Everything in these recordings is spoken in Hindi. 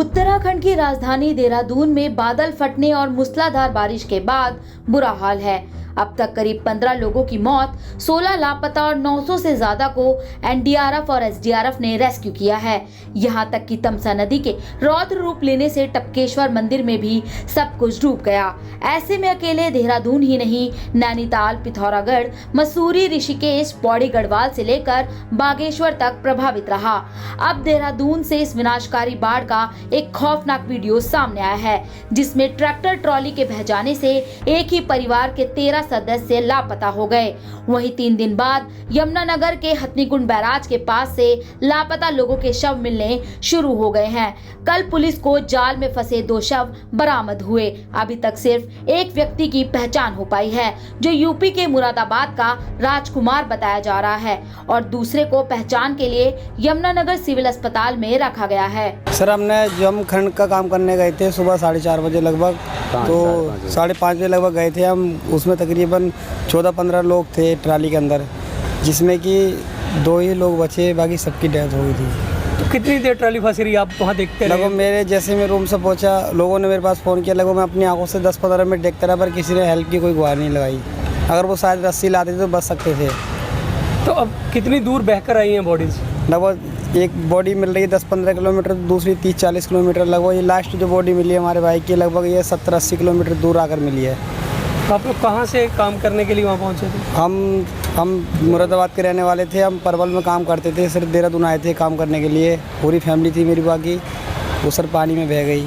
उत्तराखंड की राजधानी देहरादून में बादल फटने और मूसलाधार बारिश के बाद बुरा हाल है। अब तक करीब 15 लोगों की मौत, 16 लापता और 900 से ज्यादा को एनडीआरएफ और एसडीआरएफ ने रेस्क्यू किया है। यहां तक कि तमसा नदी के रौद्र रूप लेने से टपकेश्वर मंदिर में भी सब कुछ डूब गया। ऐसे में अकेले देहरादून ही नहीं, नैनीताल, पिथौरागढ़, मसूरी, ऋषिकेश, पौड़ी गढ़वाल से लेकर बागेश्वर तक प्रभावित रहा। अब देहरादून से इस विनाशकारी बाढ़ का एक खौफनाक वीडियो सामने आया है, जिसमें ट्रैक्टर ट्रॉली के बह जाने से एक ही परिवार के 13 सदस्य लापता हो गए। वहीं 3 दिन बाद यमुनानगर के हथनीकुंड बैराज के पास से लापता लोगों के शव मिलने शुरू हो गए हैं। कल पुलिस को जाल में फंसे 2 शव बरामद हुए। अभी तक सिर्फ एक व्यक्ति की पहचान हो पाई है, जो यूपी के मुरादाबाद का राजकुमार बताया जा रहा है, और दूसरे को पहचान के लिए यमुनानगर सिविल अस्पताल में रखा गया है। सर, हमने जमखंड का काम करने गए थे सुबह 4:30 बजे लगभग, तो 5:30 बजे लगभग गए थे हम। उसमें तकरीबन 14-15 लोग थे ट्राली के अंदर, जिसमें कि 2 ही लोग बचे, बाकी सबकी डेथ हो गई थी। तो कितनी देर ट्राली फंसी रही आप वहाँ देखते रहे? लगभग मेरे जैसे मैं रूम से पहुंचा, लोगों ने मेरे पास फ़ोन किया। लगभग मैं अपनी आंखों से 10-15 मिनट देखता रहा, पर किसी ने हेल्प की कोई गुहार नहीं लगाई। अगर वो शायद रस्सी लाते तो बच सकते थे। तो अब कितनी दूर बहकर आई हैं बॉडीज? लगभग एक बॉडी मिल रही है 10-15 किलोमीटर, दूसरी 30-40 किलोमीटर। लगभग ये लास्ट जो बॉडी मिली है हमारे भाई की, लगभग ये 70-80 किलोमीटर दूर आकर मिली है। तो आप लोग कहाँ से काम करने के लिए वहाँ पहुँचे थे? हम मुरादाबाद के रहने वाले थे। हम परवल में काम करते थे, सिर्फ देहरादून आए थे काम करने के लिए। पूरी फैमिली थी मेरी, बाकी वो सर पानी में बह गई।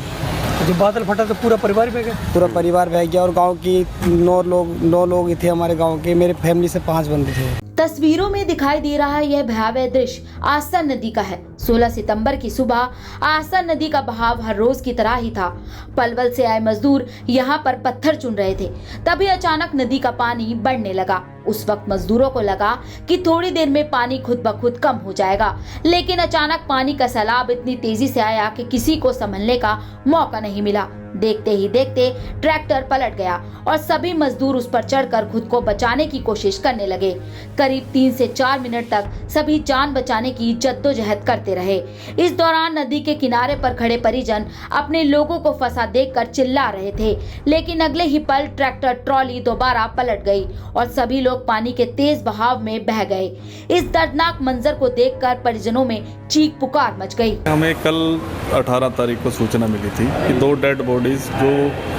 जब बादल फटा तो पूरा परिवार बह गया? पूरा परिवार बह गया, और गांव की 9 लोग ही थे हमारे गांव के। मेरे फैमिली से 5 बंदे थे। तस्वीरों में दिखाई दे रहा यह भयावह दृश्य आस्था नदी का है। 16 सितंबर की सुबह आस्था नदी का बहाव हर रोज की तरह ही था। पलवल से आए मजदूर यहाँ पर पत्थर चुन रहे थे, तभी अचानक नदी का पानी बढ़ने लगा। उस वक्त मजदूरों को लगा कि थोड़ी देर में पानी खुद ब खुद कम हो जाएगा, लेकिन अचानक पानी का सैलाब इतनी तेजी से आया कि किसी को संभलने का मौका नहीं मिला। देखते ही देखते ट्रैक्टर पलट गया और सभी मजदूर उस पर चढ़कर खुद को बचाने की कोशिश करने लगे। करीब 3 से 4 मिनट तक सभी जान बचाने की जद्दोजहद करते रहे। इस दौरान नदी के किनारे पर खड़े परिजन अपने लोगों को फंसा देखकर चिल्ला रहे थे, लेकिन अगले ही पल ट्रैक्टर ट्रॉली दोबारा पलट गई और सभी लोग पानी के तेज बहाव में बह गए। इस दर्दनाक मंजर को देखकर परिजनों में चीख पुकार मच गई। हमें कल 18 तारीख को सूचना मिली थी कि 2 डेड बॉडीज जो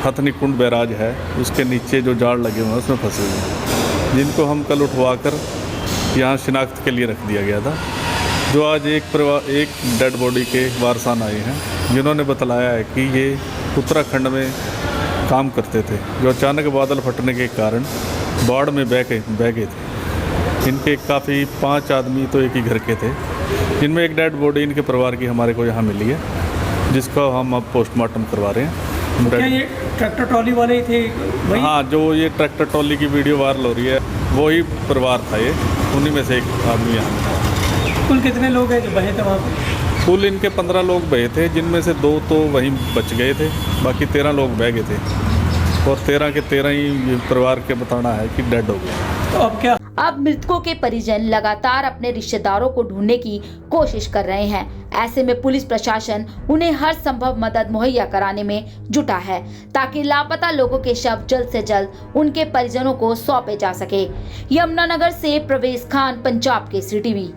हथनीकुंड बैराज है उसके नीचे जो जाड़ लगे हुए हैं उसमें फंसे हुए हैं, जिनको हम कल उठवाकर यहाँ शिनाख्त के लिए रख दिया गया था। जो आज एक डेड बॉडी के वारसान आए हैं, जिन्होंने बतलाया है कि ये उत्तराखंड में काम करते थे, जो अचानक बादल फटने के कारण बाढ़ में बह गए थे। इनके काफ़ी 5 आदमी तो एक ही घर के थे, जिनमें एक डेड बॉडी इनके परिवार की हमारे को यहाँ मिली है, जिसका हम अब पोस्टमार्टम करवा रहे हैं। क्या ये ट्रैक्टर ट्रॉली वाले ही थे वही? हाँ, जो ये ट्रैक्टर ट्रॉली की वीडियो वायरल हो रही है वही परिवार था, ये उन्हीं में से एक आदमी यहाँ था। कुल कितने लोग हैं जो बहे थे वहाँ पर? कुल इनके 15 लोग बहे थे, जिनमें से 2 तो वहीं बच गए थे, बाकी 13 लोग बह गए थे, और 13 के 13 ही परिवार के बताना है कि डेड हो गए। तो अब क्या? अब मृतकों के परिजन लगातार अपने रिश्तेदारों को ढूंढने की कोशिश कर रहे हैं। ऐसे में पुलिस प्रशासन उन्हें हर संभव मदद मुहैया कराने में जुटा है, ताकि लापता लोगों के शव जल्द से जल्द उनके परिजनों को सौंपे जा सके। यमुनानगर से प्रवेश खान, पंजाब केसरी टीवी।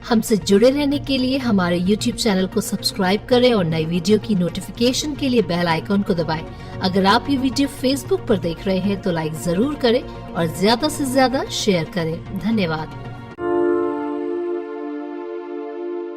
हमसे जुड़े रहने के लिए हमारे YouTube चैनल को सब्सक्राइब करें और नई वीडियो की नोटिफिकेशन के लिए बेल आइकॉन को दबाएं। अगर आप ये वीडियो Facebook पर देख रहे हैं तो लाइक जरूर करें और ज्यादा से ज्यादा शेयर करें। धन्यवाद।